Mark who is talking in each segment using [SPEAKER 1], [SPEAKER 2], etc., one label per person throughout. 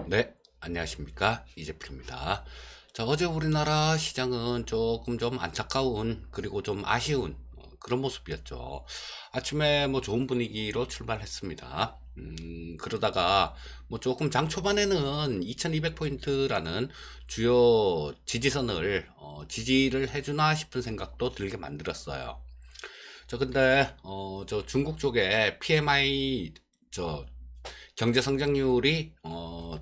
[SPEAKER 1] 네, 안녕하십니까. 이재필입니다. 자, 어제 우리나라 시장은 조금 좀 안타까운, 그리고 좀 아쉬운 그런 모습이었죠. 아침에 뭐 좋은 분위기로 출발했습니다. 그러다가 뭐 조금 장 초반에는 2200포인트라는 주요 지지선을 지지를 해주나 싶은 생각도 들게 만들었어요. 근데 저 중국 쪽에 PMI 저 경제 성장률이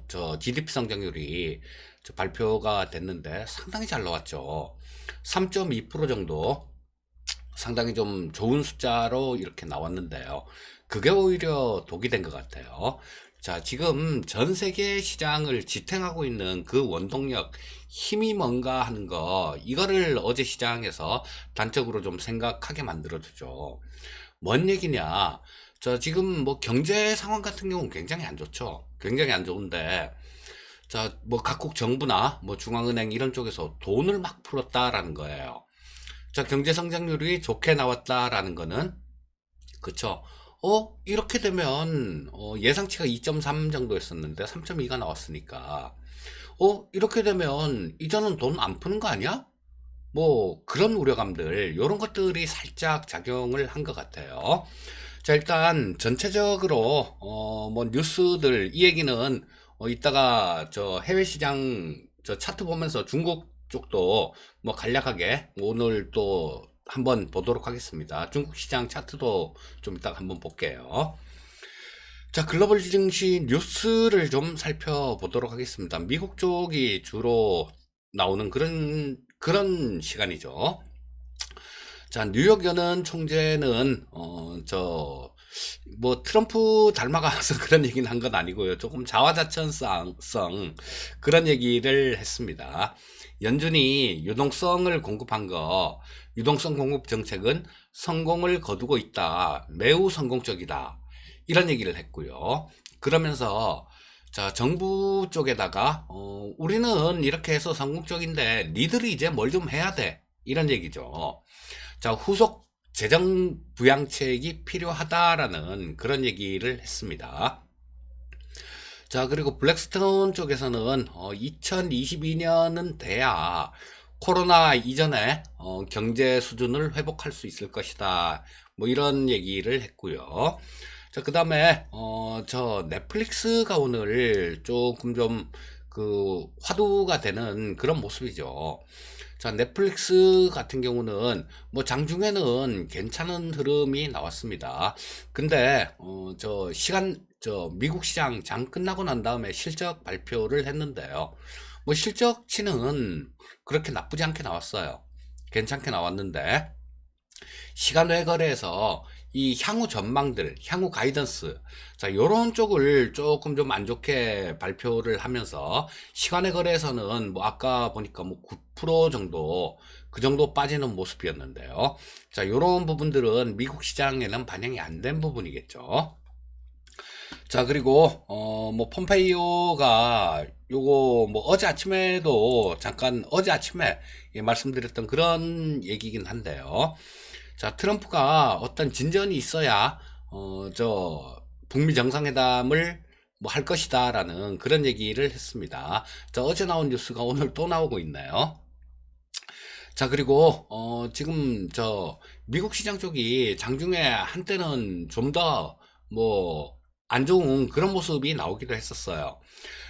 [SPEAKER 1] 저 GDP 성장률이 저 발표가 됐는데 상당히 잘 나왔죠. 3.2% 정도 상당히 좀 좋은 숫자로 이렇게 나왔는데요. 그게 오히려 독이 된 것 같아요. 자, 지금 전 세계 시장을 지탱하고 있는 그 원동력, 힘이 뭔가 하는 거, 이거를 어제 시장에서 단적으로 좀 생각하게 만들어주죠. 뭔 얘기냐? 저 지금 뭐 경제 상황 같은 경우는 굉장히 안 좋죠. 굉장히 안 좋은데, 자, 뭐 각국 정부나 뭐 중앙은행 이런 쪽에서 돈을 막 풀었다라는 거예요. 자, 경제 성장률이 좋게 나왔다라는 거는, 그쵸? 이렇게 되면, 예상치가 2.3 정도였었는데 3.2가 나왔으니까, 이렇게 되면 이제는 돈 안 푸는 거 아니야? 뭐 그런 우려감들, 이런 것들이 살짝 작용을 한 것 같아요. 자, 일단 전체적으로 뭐 뉴스들 이 얘기는 이따가 저 해외 시장 저 차트 보면서 중국 쪽도 뭐 간략하게 오늘 또 한번 보도록 하겠습니다. 중국 시장 차트도 좀 이따가 한번 볼게요. 자, 글로벌 증시 뉴스를 좀 살펴보도록 하겠습니다. 미국 쪽이 주로 나오는 그런 시간이죠. 자, 뉴욕 연은 총재는 뭐 트럼프 닮아가서 그런 얘기는 한 건 아니고요. 조금 자화자찬성 그런 얘기를 했습니다. 연준이 유동성을 공급한 거, 유동성 공급 정책은 성공을 거두고 있다. 매우 성공적이다. 이런 얘기를 했고요. 그러면서 자, 정부 쪽에다가 우리는 이렇게 해서 성공적인데 니들이 이제 뭘 좀 해야 돼. 이런 얘기죠. 자, 후속 재정 부양책이 필요하다라는 그런 얘기를 했습니다. 자, 그리고 블랙스톤 쪽에서는 2022년은 돼야 코로나 이전에 경제 수준을 회복할 수 있을 것이다. 뭐 이런 얘기를 했고요. 자, 그 다음에 저 넷플릭스가 오늘 조금 좀 그 화두가 되는 그런 모습이죠. 자, 넷플릭스 같은 경우는 뭐 장중에는 괜찮은 흐름이 나왔습니다. 근데 저 미국 시장 장 끝나고 난 다음에 실적 발표를 했는데요. 뭐 실적치는 그렇게 나쁘지 않게 나왔어요. 괜찮게 나왔는데 시간외 거래에서 이 향후 전망들, 향후 가이던스, 자, 요런 쪽을 조금 좀 안 좋게 발표를 하면서 시간외 거래에서는 뭐 아까 보니까 뭐 9% 정도 그 정도 빠지는 모습이었는데요. 자, 요런 부분들은 미국 시장에는 반영이 안 된 부분이겠죠. 자, 그리고 뭐 폼페이오가 요거 뭐 어제 아침에도 잠깐 어제 아침에 예, 말씀드렸던 그런 얘기긴 한데요. 자, 트럼프가 어떤 진전이 있어야 저 북미 정상회담을 뭐 할 것이다라는 그런 얘기를 했습니다. 자, 어제 나온 뉴스가 오늘 또 나오고 있네요. 자, 그리고 지금 저 미국 시장 쪽이 장중에 한때는 좀 더 뭐 안 좋은 그런 모습이 나오기도 했었어요.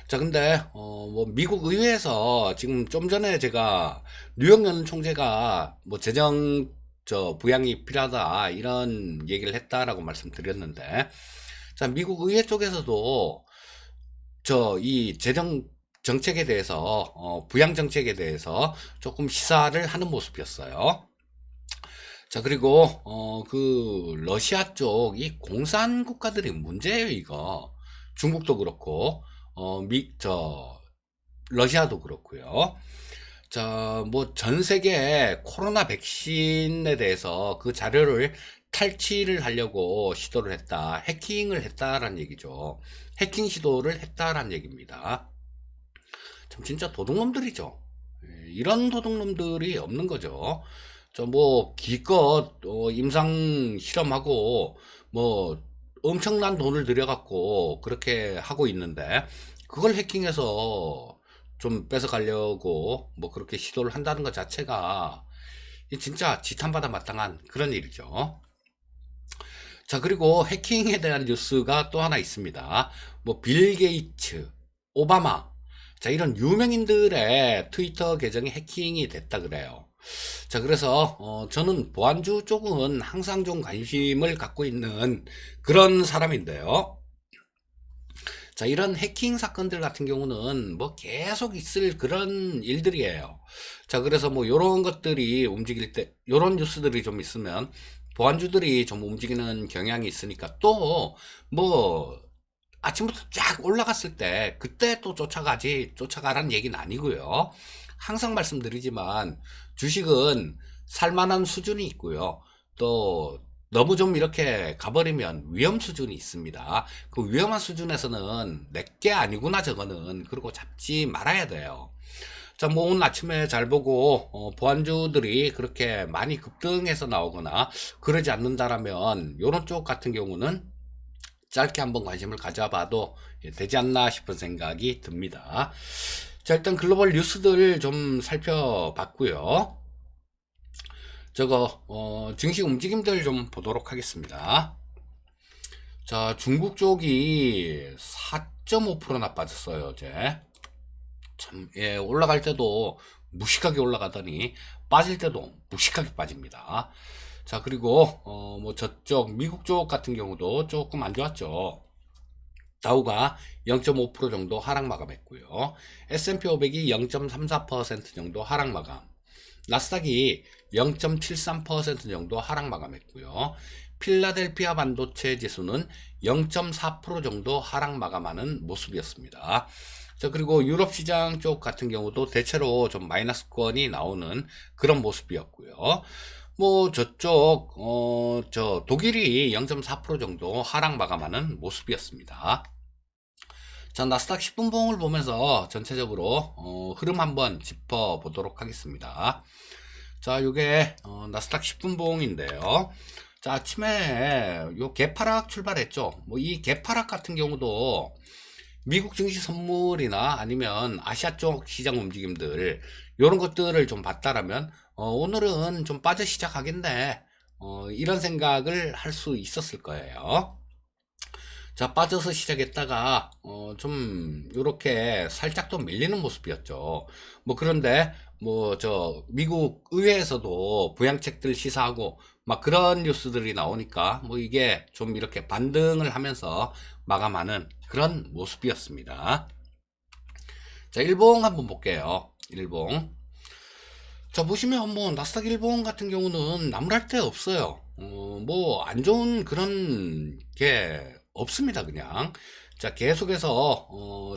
[SPEAKER 1] 자, 근데 뭐 미국 의회에서 지금 좀 전에 제가 뉴욕 연 총재가 뭐 재정 저 부양이 필요하다 이런 얘기를 했다라고 말씀드렸는데, 자, 미국 의회 쪽에서도 저 이 재정 정책에 대해서 부양 정책에 대해서 조금 시사를 하는 모습이었어요. 자, 그리고 그 러시아 쪽 이 공산 국가들이 문제예요, 이거. 중국도 그렇고 저 러시아도 그렇고요. 자, 뭐 전 세계 코로나 백신에 대해서 그 자료를 탈취를 하려고 시도를 했다. 해킹을 했다라는 얘기죠. 해킹 시도를 했다라는 얘기입니다. 참 진짜 도둑놈들이죠. 이런 도둑놈들이 없는 거죠. 저 뭐 기껏 임상 실험하고 뭐 엄청난 돈을 들여갖고 그렇게 하고 있는데 그걸 해킹해서 좀 뺏어가려고 뭐 그렇게 시도를 한다는 것 자체가 진짜 지탄받아 마땅한 그런 일이죠. 자, 그리고 해킹에 대한 뉴스가 또 하나 있습니다. 뭐 빌 게이츠, 오바마, 자, 이런 유명인들의 트위터 계정이 해킹이 됐다 그래요. 자, 그래서 저는 보안주 쪽은 항상 좀 관심을 갖고 있는 그런 사람인데요. 자, 이런 해킹 사건들 같은 경우는 뭐 계속 있을 그런 일들이에요. 자, 그래서 뭐 요런 것들이 움직일 때, 요런 뉴스들이 좀 있으면 보안주들이 좀 움직이는 경향이 있으니까 또 뭐 아침부터 쫙 올라갔을 때 그때 또 쫓아가라는 얘기는 아니고요. 항상 말씀드리지만 주식은 살만한 수준이 있고요. 또 너무 좀 이렇게 가버리면 위험 수준이 있습니다. 그 위험한 수준에서는 내게 아니구나 저거는 그러고 잡지 말아야 돼요. 자, 뭐 오늘 아침에 잘 보고 보안주들이 그렇게 많이 급등해서 나오거나 그러지 않는다라면 요런 쪽 같은 경우는 짧게 한번 관심을 가져봐도 되지 않나 싶은 생각이 듭니다. 자, 일단 글로벌 뉴스들 좀 살펴봤고요. 저거 증시 움직임들 좀 보도록 하겠습니다. 자, 중국 쪽이 4.5%나 빠졌어요 어제. 참, 예, 올라갈 때도 무식하게 올라가더니 빠질 때도 무식하게 빠집니다. 자, 그리고 뭐 저쪽 미국 쪽 같은 경우도 조금 안 좋았죠. 다우가 0.5% 정도 하락 마감했고요. S&P 500이 0.34% 정도 하락 마감. 나스닥이 0.73% 정도 하락 마감했고요. 필라델피아 반도체 지수는 0.4% 정도 하락 마감하는 모습이었습니다. 자, 그리고 유럽 시장 쪽 같은 경우도 대체로 좀 마이너스권이 나오는 그런 모습이었고요. 뭐 저쪽 저 독일이 0.4% 정도 하락 마감하는 모습이었습니다. 자, 나스닥 10분봉을 보면서 전체적으로 흐름 한번 짚어 보도록 하겠습니다. 자, 요게 나스닥 10분봉인데요. 자, 아침에 요 개파락 출발했죠. 뭐 이 개파락 같은 경우도 미국 증시 선물이나 아니면 아시아 쪽 시장 움직임들 이런 것들을 좀 봤다라면 오늘은 좀 빠져 시작하겠네 이런 생각을 할 수 있었을 거예요. 자, 빠져서 시작했다가 좀 요렇게 살짝 또 밀리는 모습이었죠. 뭐 그런데 뭐 저 미국 의회에서도 부양책들 시사하고 막 그런 뉴스들이 나오니까 뭐 이게 좀 이렇게 반등을 하면서 마감하는 그런 모습이었습니다. 자, 일봉 한번 볼게요. 일봉. 자, 보시면 뭐 나스닥 일봉 같은 경우는 나무랄 데 없어요. 뭐 안 좋은 그런 게 없습니다 그냥. 자, 계속해서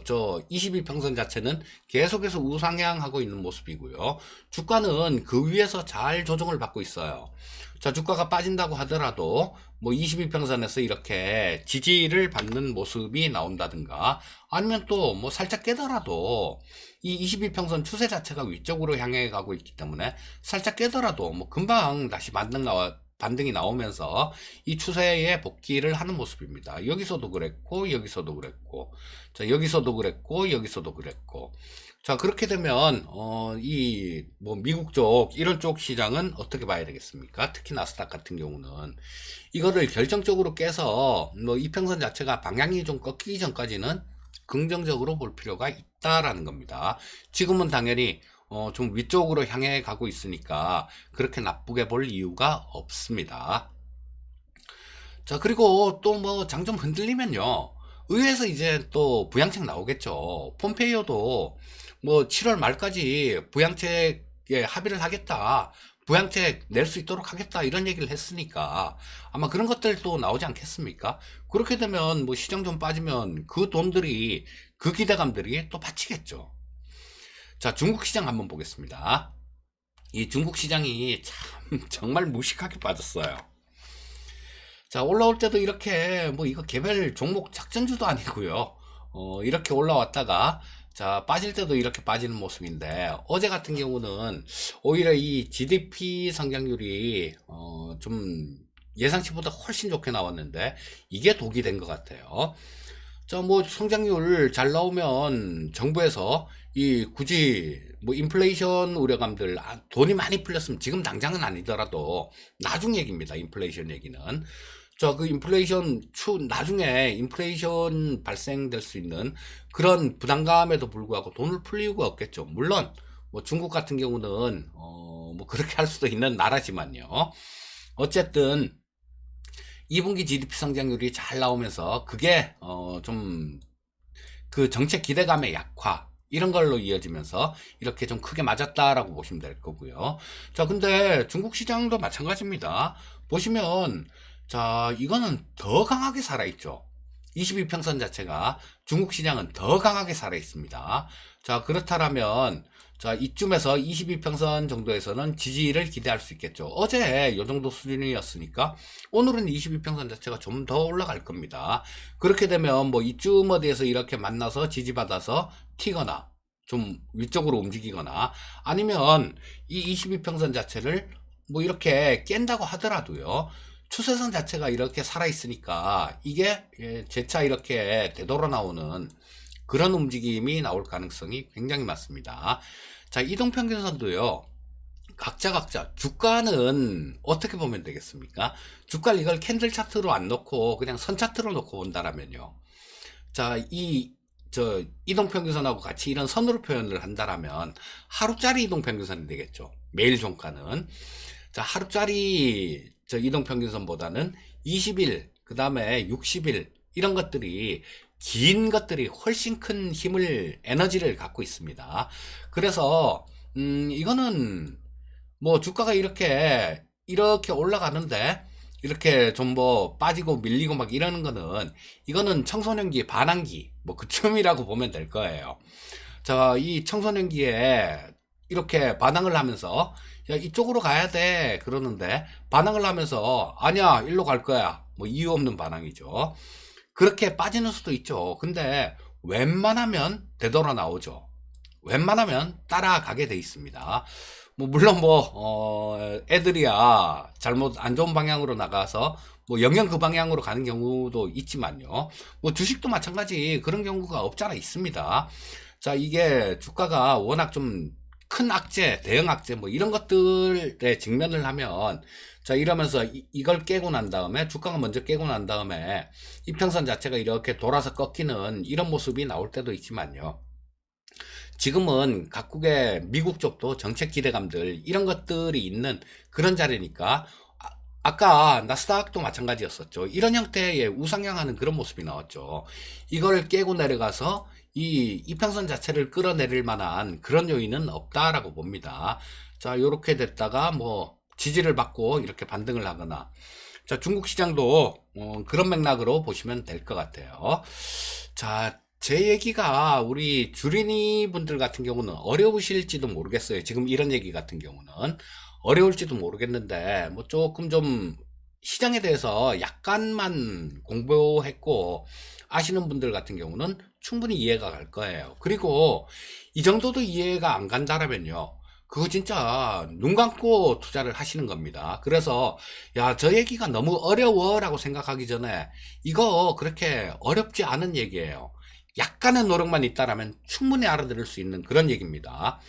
[SPEAKER 1] 저 22평선 자체는 계속해서 우상향하고 있는 모습이고요. 주가는 그 위에서 잘 조정을 받고 있어요. 자, 주가가 빠진다고 하더라도 뭐 22평선에서 이렇게 지지를 받는 모습이 나온다든가 아니면 또 뭐 살짝 깨더라도 이 22평선 추세 자체가 위쪽으로 향해 가고 있기 때문에 살짝 깨더라도 뭐 금방 다시 반등이 나오면서 이 추세에 복귀를 하는 모습입니다. 여기서도 그랬고 여기서도 그랬고 자, 여기서도 그랬고 여기서도 그랬고 자, 그렇게 되면 이 뭐 미국 쪽 이런 쪽 시장은 어떻게 봐야 되겠습니까? 특히 나스닥 같은 경우는 이거를 결정적으로 깨서 뭐 이평선 자체가 방향이 좀 꺾이기 전까지는 긍정적으로 볼 필요가 있다라는 겁니다. 지금은 당연히 좀 위쪽으로 향해 가고 있으니까 그렇게 나쁘게 볼 이유가 없습니다. 자, 그리고 또 뭐 장 좀 흔들리면요. 의회에서 이제 또 부양책 나오겠죠. 폼페이오도 뭐 7월 말까지 부양책에 합의를 하겠다. 부양책 낼 수 있도록 하겠다. 이런 얘기를 했으니까 아마 그런 것들도 나오지 않겠습니까? 그렇게 되면 뭐 시장 좀 빠지면 그 돈들이 그 기대감들이 또 받치겠죠. 자, 중국 시장 한번 보겠습니다. 이 중국 시장이 참 정말 무식하게 빠졌어요. 자, 올라올 때도 이렇게 뭐 이거 개별 종목 작전주도 아니고요. 이렇게 올라왔다가 자, 빠질 때도 이렇게 빠지는 모습인데 어제 같은 경우는 오히려 이 GDP 성장률이 좀 예상치보다 훨씬 좋게 나왔는데 이게 독이 된 것 같아요. 자, 뭐 성장률 잘 나오면 정부에서 이 굳이 뭐 인플레이션 우려감들 돈이 많이 풀렸으면 지금 당장은 아니더라도 나중 얘기입니다. 인플레이션 얘기는. 자, 그 인플레이션 나중에 인플레이션 발생될 수 있는 그런 부담감에도 불구하고 돈을 풀 이유가 없겠죠. 물론 뭐 중국 같은 경우는 뭐 그렇게 할 수도 있는 나라지만요. 어쨌든 2분기 GDP 성장률이 잘 나오면서 그게 좀 그 정책 기대감의 약화 이런 걸로 이어지면서 이렇게 좀 크게 맞았다라고 보시면 될 거고요. 자, 근데 중국 시장도 마찬가지입니다. 보시면 자, 이거는 더 강하게 살아있죠. 22평선 자체가 중국 시장은 더 강하게 살아있습니다. 자, 그렇다면 자, 이쯤에서 22평선 정도에서는 지지를 기대할 수 있겠죠. 어제 이 정도 수준이었으니까 오늘은 22평선 자체가 좀 더 올라갈 겁니다. 그렇게 되면 뭐 이쯤 어디에서 이렇게 만나서 지지받아서 튀거나 좀 위쪽으로 움직이거나 아니면 이 22평선 자체를 뭐 이렇게 깬다고 하더라도요. 추세선 자체가 이렇게 살아있으니까 이게 재차 이렇게 되돌아 나오는 그런 움직임이 나올 가능성이 굉장히 많습니다. 자, 이동평균선도요. 각자 주가는 어떻게 보면 되겠습니까? 주가를 이걸 캔들 차트로 안 놓고 그냥 선 차트로 놓고 본다라면요. 자, 이동평균선하고 같이 이런 선으로 표현을 한다라면 하루짜리 이동평균선이 되겠죠. 매일 종가는. 자, 하루짜리 이동평균선보다는 20일, 그 다음에 60일, 이런 것들이 긴 것들이 훨씬 큰 힘을, 에너지를 갖고 있습니다. 그래서, 이거는 뭐 주가가 이렇게 올라가는데, 이렇게 좀 뭐 빠지고 밀리고 막 이러는 거는, 이거는 청소년기, 반항기, 뭐 그쯤이라고 보면 될 거예요. 자, 이 청소년기에 이렇게 반항을 하면서, 야, 이쪽으로 가야 돼. 그러는데, 반항을 하면서, 아니야, 일로 갈 거야. 뭐 이유 없는 반항이죠. 그렇게 빠지는 수도 있죠. 근데 웬만하면 되돌아 나오죠. 웬만하면 따라가게 돼 있습니다. 뭐 물론 애들이야 잘못 안 좋은 방향으로 나가서 뭐 영영 그 방향으로 가는 경우도 있지만요. 뭐 주식도 마찬가지 그런 경우가 없잖아 있습니다. 자, 이게 주가가 워낙 좀 큰 악재, 대형 악재 뭐 이런 것들에 직면을 하면 자, 이러면서 이걸 깨고 난 다음에 주가가 먼저 깨고 난 다음에 이평선 자체가 이렇게 돌아서 꺾이는 이런 모습이 나올 때도 있지만요. 지금은 각국의 미국 쪽도 정책 기대감들 이런 것들이 있는 그런 자리니까 아까 나스닥도 마찬가지였었죠. 이런 형태의 우상향하는 그런 모습이 나왔죠. 이걸 깨고 내려가서 이 이평선 자체를 끌어내릴 만한 그런 요인은 없다라고 봅니다. 자, 요렇게 됐다가 뭐 지지를 받고 이렇게 반등을 하거나 자, 중국 시장도 그런 맥락으로 보시면 될 것 같아요. 자, 제 얘기가 우리 주린이 분들 같은 경우는 어려우실지도 모르겠어요. 지금 이런 얘기 같은 경우는 어려울지도 모르겠는데 뭐 조금 좀 시장에 대해서 약간만 공부했고 아시는 분들 같은 경우는 충분히 이해가 갈 거예요. 그리고 이 정도도 이해가 안 간다라면요. 그거 진짜 눈 감고 투자를 하시는 겁니다. 그래서 야, 저 얘기가 너무 어려워 라고 생각하기 전에 이거 그렇게 어렵지 않은 얘기예요. 약간의 노력만 있다라면 충분히 알아들을 수 있는 그런 얘기입니다.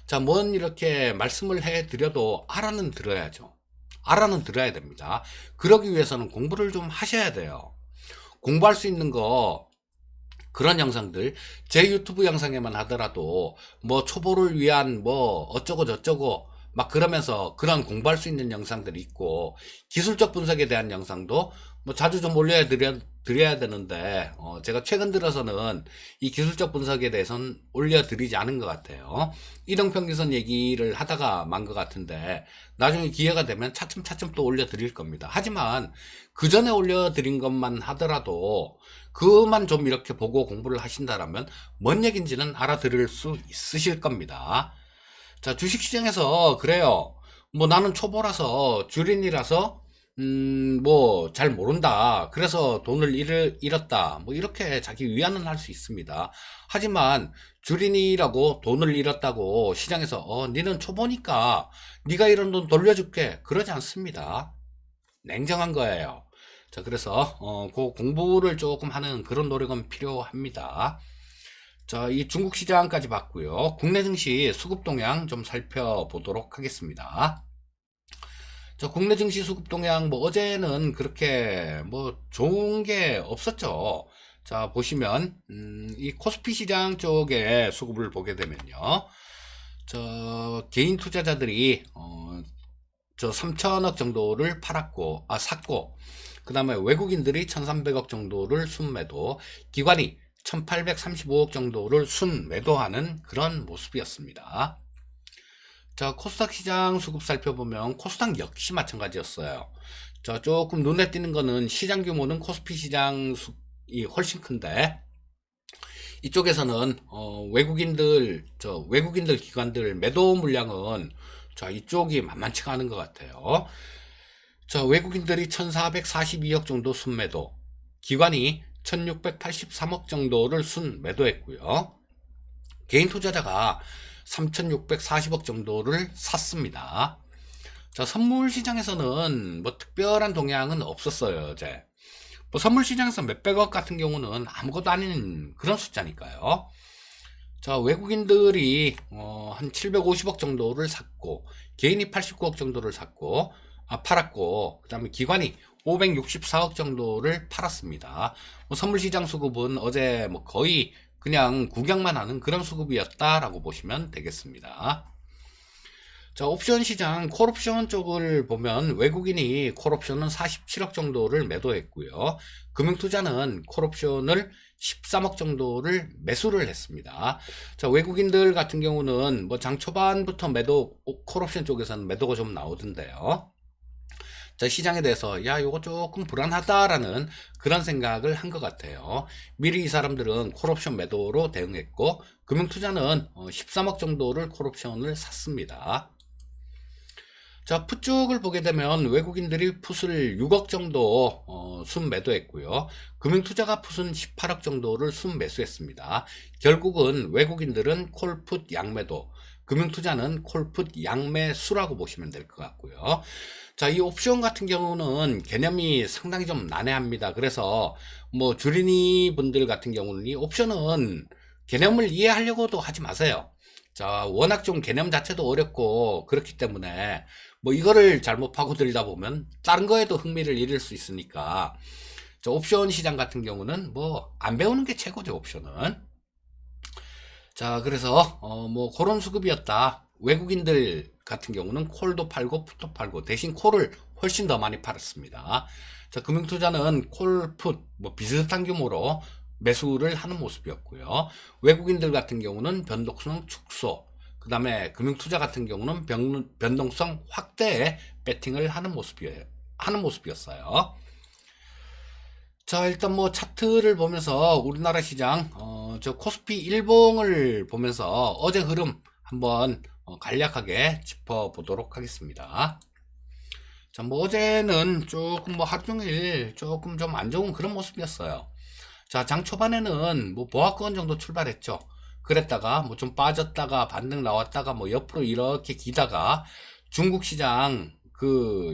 [SPEAKER 1] 자, 뭔 이렇게 말씀을 해 드려도 알아는 들어야죠. 알아는 들어야 됩니다. 그러기 위해서는 공부를 좀 하셔야 돼요. 공부할 수 있는 거 그런 영상들 제 유튜브 영상에만 하더라도 뭐 초보를 위한 뭐 어쩌고 저쩌고 막 그러면서 그런 공부할 수 있는 영상들이 있고 기술적 분석에 대한 영상도 뭐 자주 좀 드려야 되는데 제가 최근 들어서는 이 기술적 분석에 대해서는 올려드리지 않은 것 같아요. 이동평균선 얘기를 하다가 만 것 같은데 나중에 기회가 되면 차츰차츰 또 올려드릴 겁니다. 하지만 그 전에 올려드린 것만 하더라도 그만 좀 이렇게 보고 공부를 하신다라면 뭔 얘기인지는 알아들을 수 있으실 겁니다. 자, 주식시장에서 그래요. 뭐 나는 초보라서 주린이라서 뭐 잘 모른다. 그래서 돈을 잃었다. 뭐 이렇게 자기 위안은 할 수 있습니다. 하지만 주린이라고 돈을 잃었다고 시장에서 니는 초보니까 네가 이런 돈 돌려줄게. 그러지 않습니다. 냉정한 거예요. 자, 그래서 그 공부를 조금 하는 그런 노력은 필요합니다. 자, 이 중국 시장까지 봤고요. 국내 증시 수급 동향 좀 살펴보도록 하겠습니다. 자, 국내 증시 수급 동향 뭐 어제는 그렇게 뭐 좋은 게 없었죠. 자, 보시면 이 코스피 시장 쪽에 수급을 보게 되면요. 저 개인 투자자들이 저 3천억 정도를 샀고, 그 다음에 외국인들이 1,300억 정도를 순매도, 기관이 1,835억 정도를 순매도하는 그런 모습이었습니다. 자, 코스닥 시장 수급 살펴보면 코스닥 역시 마찬가지였어요. 자, 조금 눈에 띄는 거는 시장 규모는 코스피 시장 이 훨씬 큰데, 이쪽에서는 외국인들 기관들 매도 물량은 자, 이쪽이 만만치가 않은 것 같아요. 자, 외국인들이 1,442억 정도 순매도, 기관이 1,683억 정도를 순매도했고요. 개인 투자자가 3,640억 정도를 샀습니다. 자, 선물 시장에서는 뭐 특별한 동향은 없었어요, 어제. 뭐 선물 시장에서 몇백억 같은 경우는 아무것도 아닌 그런 숫자니까요. 자, 외국인들이 한 750억 정도를 샀고, 개인이 89억 정도를 팔았고, 그 다음에 기관이 564억 정도를 팔았습니다. 뭐 선물 시장 수급은 어제 뭐 거의 그냥 구경만 하는 그런 수급이었다라고 보시면 되겠습니다. 자, 옵션 시장, 콜옵션 쪽을 보면 외국인이 콜옵션은 47억 정도를 매도했고요. 금융투자는 콜옵션을 13억 정도를 매수를 했습니다. 자, 외국인들 같은 경우는 뭐 장 초반부터 콜옵션 쪽에서는 매도가 좀 나오던데요. 자, 시장에 대해서 야, 요거 조금 불안하다라는 그런 생각을 한 것 같아요. 미리 이 사람들은 콜옵션 매도로 대응했고, 금융투자는 13억 정도를 콜옵션을 샀습니다. 자, 풋 쪽을 보게 되면 외국인들이 풋을 6억 정도 순매도했고요. 금융투자가 풋은 18억 정도를 순매수했습니다. 결국은 외국인들은 콜풋 양매도, 금융투자는 콜풋 양매수라고 보시면 될 것 같고요. 자, 이 옵션 같은 경우는 개념이 상당히 좀 난해합니다. 그래서 뭐 주린이 분들 같은 경우는 이 옵션은 개념을 이해하려고도 하지 마세요. 자, 워낙 좀 개념 자체도 어렵고 그렇기 때문에 뭐 이거를 잘못 파고들다 보면 다른 거에도 흥미를 잃을 수 있으니까, 저 옵션 시장 같은 경우는 뭐 안 배우는 게 최고죠, 옵션은. 자, 그래서 뭐 그런 수급이었다. 외국인들 같은 경우는 콜도 팔고 풋도 팔고, 대신 콜을 훨씬 더 많이 팔았습니다. 자, 금융투자는 콜, 풋, 뭐 비슷한 규모로 매수를 하는 모습이었고요. 외국인들 같은 경우는 변동성 축소, 그 다음에 금융투자 같은 경우는 변동성 확대에 배팅을 하는 모습이었어요. 자, 일단 뭐 차트를 보면서 우리나라 시장, 저 코스피 일봉을 보면서 어제 흐름 한번 간략하게 짚어보도록 하겠습니다. 자, 뭐 어제는 조금 뭐 하루 종일 조금 좀 안 좋은 그런 모습이었어요. 자, 장 초반에는 뭐 보합권 정도 출발했죠. 그랬다가 뭐 좀 빠졌다가 반등 나왔다가 뭐 옆으로 이렇게 기다가 중국 시장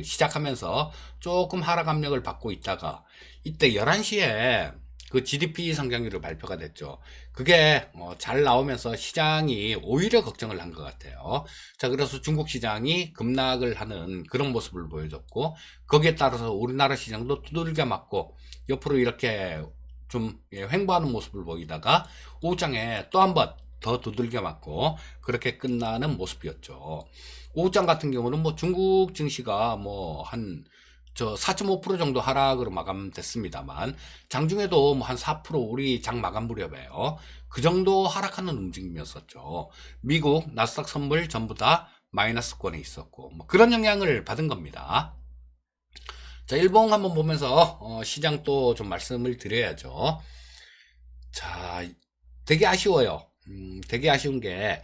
[SPEAKER 1] 시작하면서 조금 하락 압력을 받고 있다가, 이때 11시에 그 GDP 성장률이 발표가 됐죠. 그게 잘 나오면서 시장이 오히려 걱정을 한 것 같아요. 자, 그래서 중국 시장이 급락을 하는 그런 모습을 보여줬고, 거기에 따라서 우리나라 시장도 두들겨 맞고 옆으로 이렇게 좀 횡보하는 모습을 보이다가 오후장에 또 한 번 더 두들겨 맞고 그렇게 끝나는 모습이었죠. 오후장 같은 경우는 뭐 중국 증시가 뭐 한 4.5% 정도 하락으로 마감됐습니다만, 장중에도 뭐 한 4% 우리 장 마감 무렵에요. 그 정도 하락하는 움직임이었었죠. 미국 나스닥 선물 전부 다 마이너스권에 있었고, 뭐 그런 영향을 받은 겁니다. 자, 일봉 한번 보면서 시장 또 좀 말씀을 드려야죠. 자, 되게 아쉬워요. 되게 아쉬운 게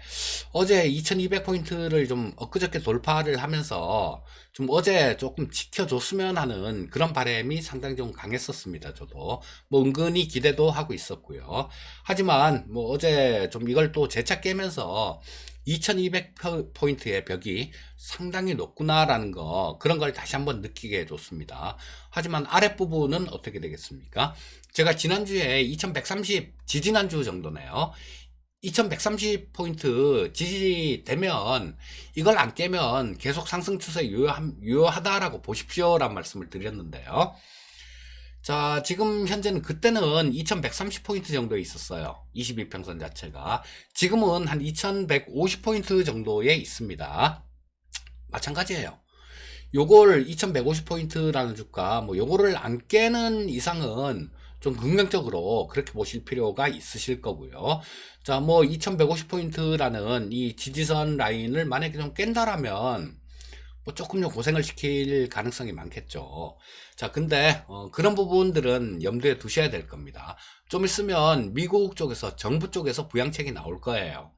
[SPEAKER 1] 어제 2200포인트를 좀 엊그저께 돌파를 하면서 좀 어제 조금 지켜줬으면 하는 그런 바람이 상당히 좀 강했었습니다. 저도 뭐 은근히 기대도 하고 있었고요. 하지만 뭐 어제 좀 이걸 또 재차 깨면서 2200포인트의 벽이 상당히 높구나라는 거, 그런 걸 다시 한번 느끼게 해줬습니다. 하지만 아랫부분은 어떻게 되겠습니까? 제가 지난주에 2130, 지지난주 정도네요. 2130포인트 지지되면 이걸 안 깨면 계속 상승 추세 유효하다라고 보십시오 라는 말씀을 드렸는데요. 자, 지금 현재는 그때는 2130포인트 정도에 있었어요. 22평선 자체가. 지금은 한 2150포인트 정도에 있습니다. 마찬가지예요. 요걸 2150포인트라는 주가, 뭐 요거를 안 깨는 이상은 좀 긍정적으로 그렇게 보실 필요가 있으실 거고요. 자, 뭐 2150포인트라는 이 지지선 라인을 만약에 좀 깬다라면 뭐 조금요 고생을 시킬 가능성이 많겠죠. 자, 근데 그런 부분들은 염두에 두셔야 될 겁니다. 좀 있으면 미국 쪽에서, 정부 쪽에서 부양책이 나올 거예요.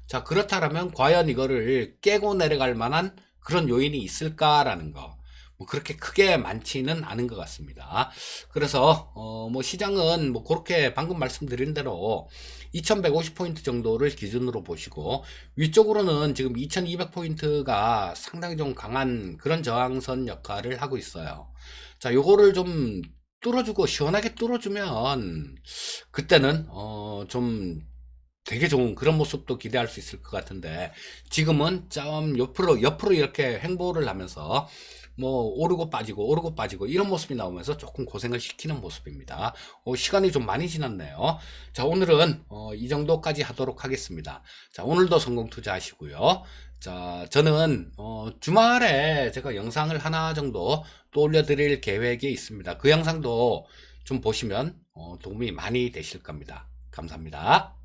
[SPEAKER 1] 자, 그렇다면 과연 이거를 깨고 내려갈 만한 그런 요인이 있을까라는 거, 뭐 그렇게 크게 많지는 않은 것 같습니다. 그래서 뭐 시장은 뭐 그렇게 방금 말씀드린 대로 2150포인트 정도를 기준으로 보시고, 위쪽으로는 지금 2200포인트가 상당히 좀 강한 그런 저항선 역할을 하고 있어요. 자, 요거를 좀 뚫어주고, 시원하게 뚫어주면 그때는 좀 되게 좋은 그런 모습도 기대할 수 있을 것 같은데, 지금은 좀 옆으로 이렇게 횡보를 하면서 뭐 오르고 빠지고 이런 모습이 나오면서 조금 고생을 시키는 모습입니다. 시간이 좀 많이 지났네요. 자, 오늘은 이 정도까지 하도록 하겠습니다. 자, 오늘도 성공 투자하시고요. 자, 저는 주말에 제가 영상을 하나 정도 또 올려드릴 계획이 있습니다. 그 영상도 좀 보시면 도움이 많이 되실 겁니다. 감사합니다.